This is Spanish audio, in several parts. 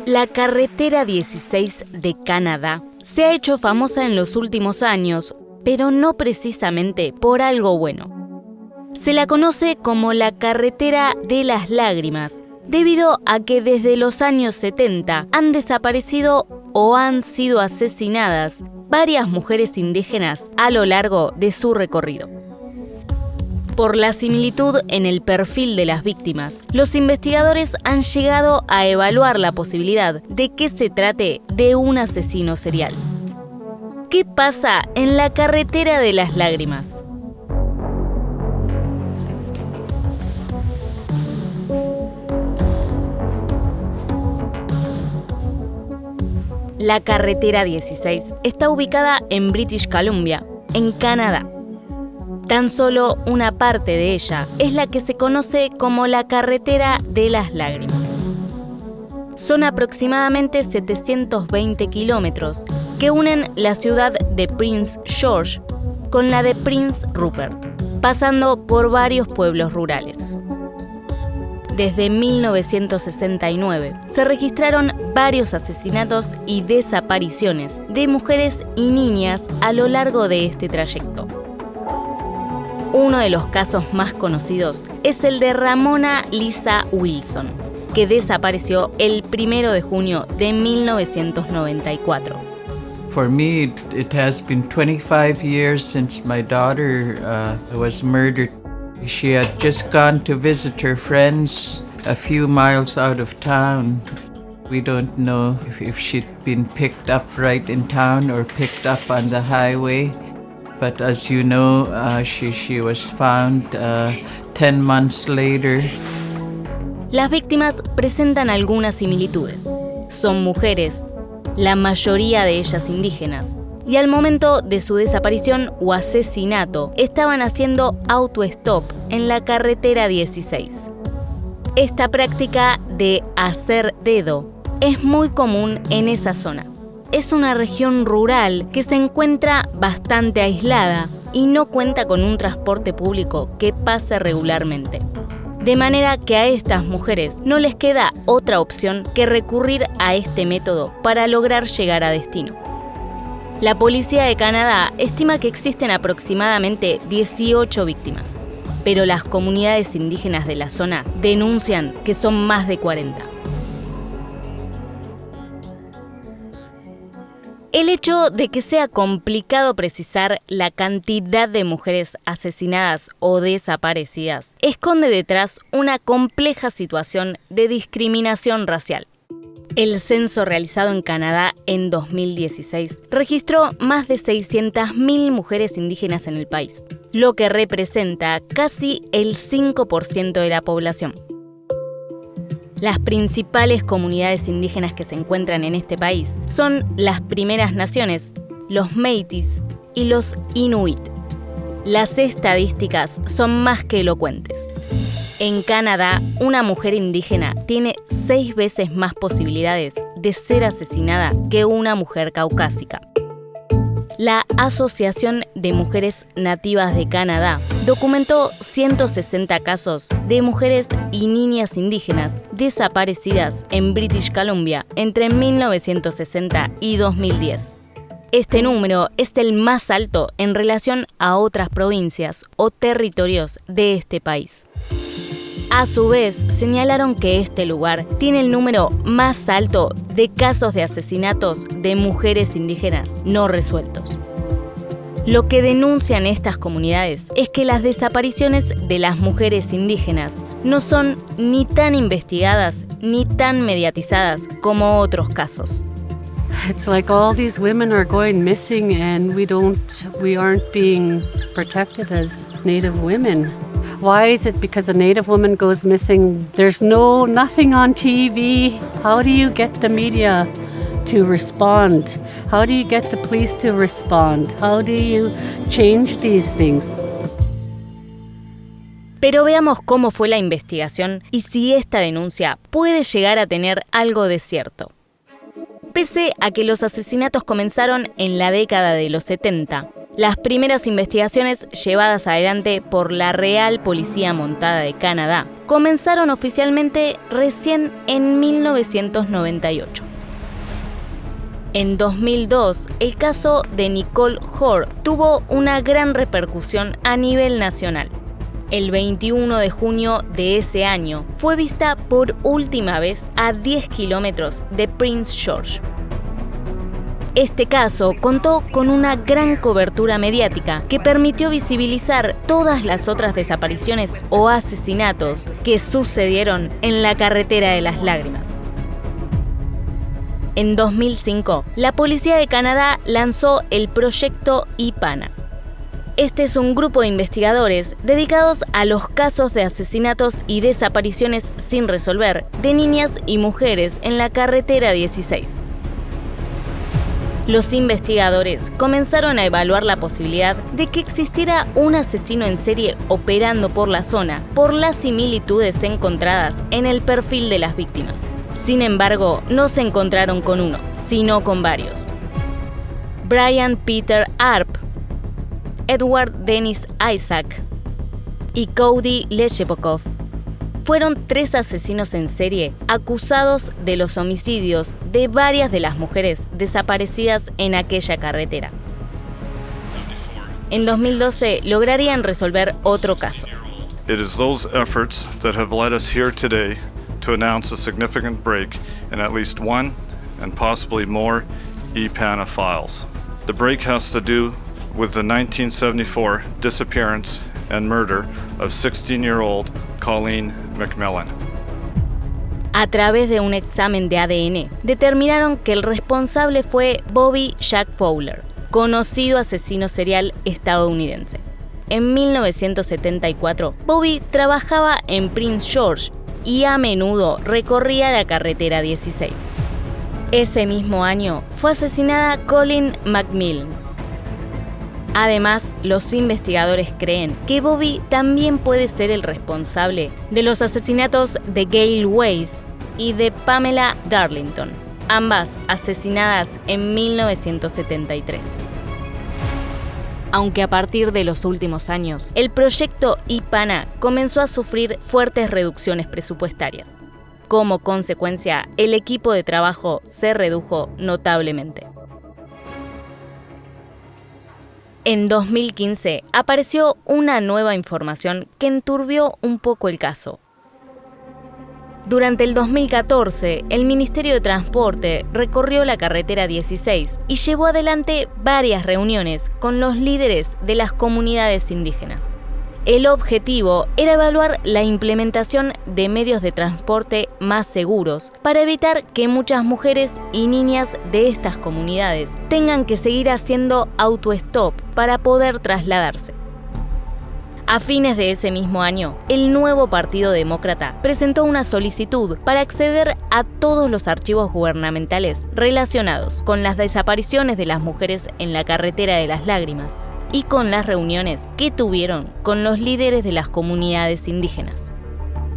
La carretera 16 de Canadá se ha hecho famosa en los últimos años, pero no precisamente por algo bueno. Se la conoce como la carretera de las lágrimas, debido a que desde los años 70 han desaparecido o han sido asesinadas varias mujeres indígenas a lo largo de su recorrido. Por la similitud en el perfil de las víctimas, los investigadores han llegado a evaluar la posibilidad de que se trate de un asesino serial. ¿Qué pasa en la carretera de las lágrimas? La carretera 16 está ubicada en British Columbia, en Canadá. Tan solo una parte de ella es la que se conoce como la carretera de las lágrimas. Son aproximadamente 720 kilómetros que unen la ciudad de Prince George con la de Prince Rupert, pasando por varios pueblos rurales. Desde 1969 se registraron varios asesinatos y desapariciones de mujeres y niñas a lo largo de este trayecto. Uno de los casos más conocidos es el de Ramona Lisa Wilson, que desapareció el 1 de junio de 1994. For me, it has been 25 years since my daughter was murdered. She had just gone to visit her friends a few miles out of town. We don't know if she'd been picked up right in town or picked up on the highway. But as you know, she was found 10 months later. Las víctimas presentan algunas similitudes. Son mujeres, la mayoría de ellas indígenas, y al momento de su desaparición o asesinato estaban haciendo autostop en la carretera 16. Esta práctica de hacer dedo es muy común en esa zona. Es una región rural que se encuentra bastante aislada y no cuenta con un transporte público que pase regularmente. De manera que a estas mujeres no les queda otra opción que recurrir a este método para lograr llegar a destino. La policía de Canadá estima que existen aproximadamente 18 víctimas, pero las comunidades indígenas de la zona denuncian que son más de 40. El hecho de que sea complicado precisar la cantidad de mujeres asesinadas o desaparecidas esconde detrás una compleja situación de discriminación racial. El censo realizado en Canadá en 2016 registró más de 600.000 mujeres indígenas en el país, lo que representa casi el 5% de la población. Las principales comunidades indígenas que se encuentran en este país son las Primeras Naciones, los Métis y los Inuit. Las estadísticas son más que elocuentes. En Canadá, una mujer indígena tiene 6 veces más posibilidades de ser asesinada que una mujer caucásica. La Asociación de Mujeres Nativas de Canadá documentó 160 casos de mujeres y niñas indígenas desaparecidas en British Columbia entre 1960 y 2010. Este número es el más alto en relación a otras provincias o territorios de este país. A su vez, señalaron que este lugar tiene el número más alto de casos de asesinatos de mujeres indígenas no resueltos. Lo que denuncian estas comunidades es que las desapariciones de las mujeres indígenas no son ni tan investigadas ni tan mediatizadas como otros casos. It's like all these women are going missing and we aren't being protected as Native women. Why is it because a Native woman goes missing, there's nothing on TV? How do you get the media to respond? How do you get the police to respond? How do you change these things? Pero veamos cómo fue la investigación y si esta denuncia puede llegar a tener algo de cierto. Pese a que los asesinatos comenzaron en la década de los 70, Las primeras investigaciones llevadas adelante por la Real Policía Montada de Canadá comenzaron oficialmente recién en 1998. En 2002, el caso de Nicole Hoare tuvo una gran repercusión a nivel nacional. El 21 de junio de ese año fue vista por última vez a 10 kilómetros de Prince George. Este caso contó con una gran cobertura mediática que permitió visibilizar todas las otras desapariciones o asesinatos que sucedieron en la carretera de las lágrimas. En 2005, la Policía de Canadá lanzó el proyecto IPANA. Este es un grupo de investigadores dedicados a los casos de asesinatos y desapariciones sin resolver de niñas y mujeres en la carretera 16. Los investigadores comenzaron a evaluar la posibilidad de que existiera un asesino en serie operando por la zona por las similitudes encontradas en el perfil de las víctimas. Sin embargo, no se encontraron con uno, sino con varios. Brian Peter Arp, Edward Dennis Isaac y Cody Lechepokov fueron 3 asesinos en serie acusados de los homicidios de varias de las mujeres desaparecidas en aquella carretera. En 2012 lograrían resolver otro caso. It is those efforts that have led us here today to announce a significant break in at least one and possibly more IPANA files. The break has to do with the 1974 disappearance and murder of 16-year-old Colleen McMillan. A través de un examen de ADN, determinaron que el responsable fue Bobby Jack Fowler, conocido asesino serial estadounidense. En 1974, Bobby trabajaba en Prince George y a menudo recorría la carretera 16. Ese mismo año fue asesinada Colleen McMillan. Además, los investigadores creen que Bobby también puede ser el responsable de los asesinatos de Gail Weiss y de Pamela Darlington, ambas asesinadas en 1973. Aunque a partir de los últimos años, el proyecto IPANA comenzó a sufrir fuertes reducciones presupuestarias. Como consecuencia, el equipo de trabajo se redujo notablemente. En 2015 apareció una nueva información que enturbió un poco el caso. Durante el 2014, el Ministerio de Transporte recorrió la carretera 16 y llevó adelante varias reuniones con los líderes de las comunidades indígenas. El objetivo era evaluar la implementación de medios de transporte más seguros para evitar que muchas mujeres y niñas de estas comunidades tengan que seguir haciendo autostop para poder trasladarse. A fines de ese mismo año, el nuevo Partido Demócrata presentó una solicitud para acceder a todos los archivos gubernamentales relacionados con las desapariciones de las mujeres en la carretera de las lágrimas y con las reuniones que tuvieron con los líderes de las comunidades indígenas.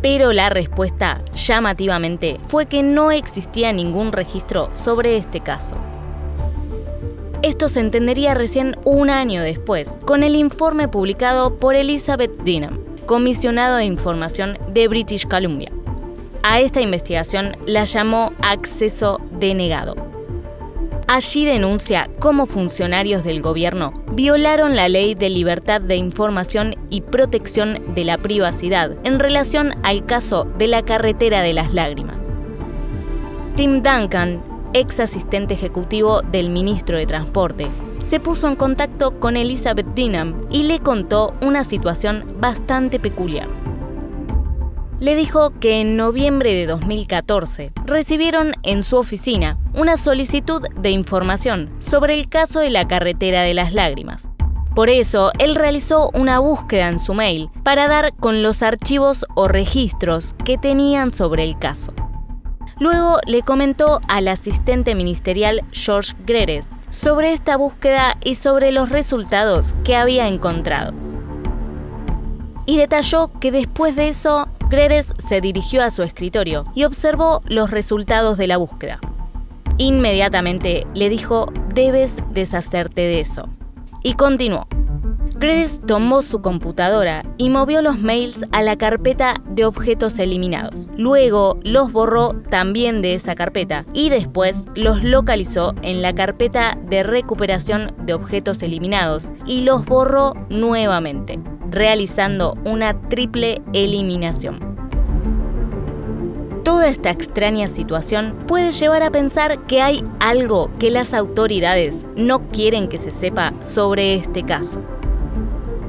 Pero la respuesta, llamativamente, fue que no existía ningún registro sobre este caso. Esto se entendería recién un año después, con el informe publicado por Elizabeth Denham, comisionado de información de British Columbia. A esta investigación la llamó acceso denegado. Allí denuncia cómo funcionarios del gobierno violaron la ley de libertad de información y protección de la privacidad en relación al caso de la carretera de las lágrimas. Tim Duncan, ex asistente ejecutivo del ministro de Transporte, se puso en contacto con Elizabeth Denham y le contó una situación bastante peculiar. Le dijo que en noviembre de 2014 recibieron en su oficina una solicitud de información sobre el caso de la carretera de las lágrimas. Por eso, él realizó una búsqueda en su mail para dar con los archivos o registros que tenían sobre el caso. Luego le comentó al asistente ministerial George Greres sobre esta búsqueda y sobre los resultados que había encontrado. Y detalló que después de eso, Greres se dirigió a su escritorio y observó los resultados de la búsqueda. Inmediatamente le dijo: debes deshacerte de eso. Y continuó. Grace tomó su computadora y movió los mails a la carpeta de objetos eliminados. Luego los borró también de esa carpeta y después los localizó en la carpeta de recuperación de objetos eliminados y los borró nuevamente, realizando una triple eliminación. Toda esta extraña situación puede llevar a pensar que hay algo que las autoridades no quieren que se sepa sobre este caso.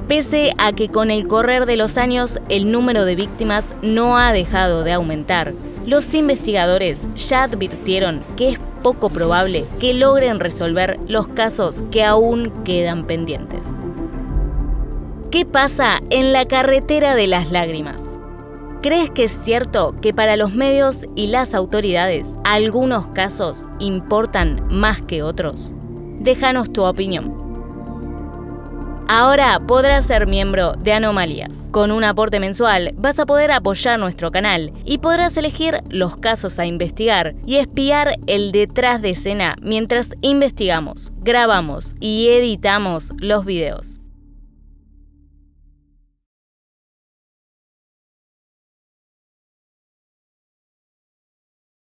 Pese a que con el correr de los años el número de víctimas no ha dejado de aumentar, los investigadores ya advirtieron que es poco probable que logren resolver los casos que aún quedan pendientes. ¿Qué pasa en la carretera de las lágrimas? ¿Crees que es cierto que para los medios y las autoridades algunos casos importan más que otros? Déjanos tu opinión. Ahora podrás ser miembro de Anomalías. Con un aporte mensual vas a poder apoyar nuestro canal y podrás elegir los casos a investigar y espiar el detrás de escena mientras investigamos, grabamos y editamos los videos.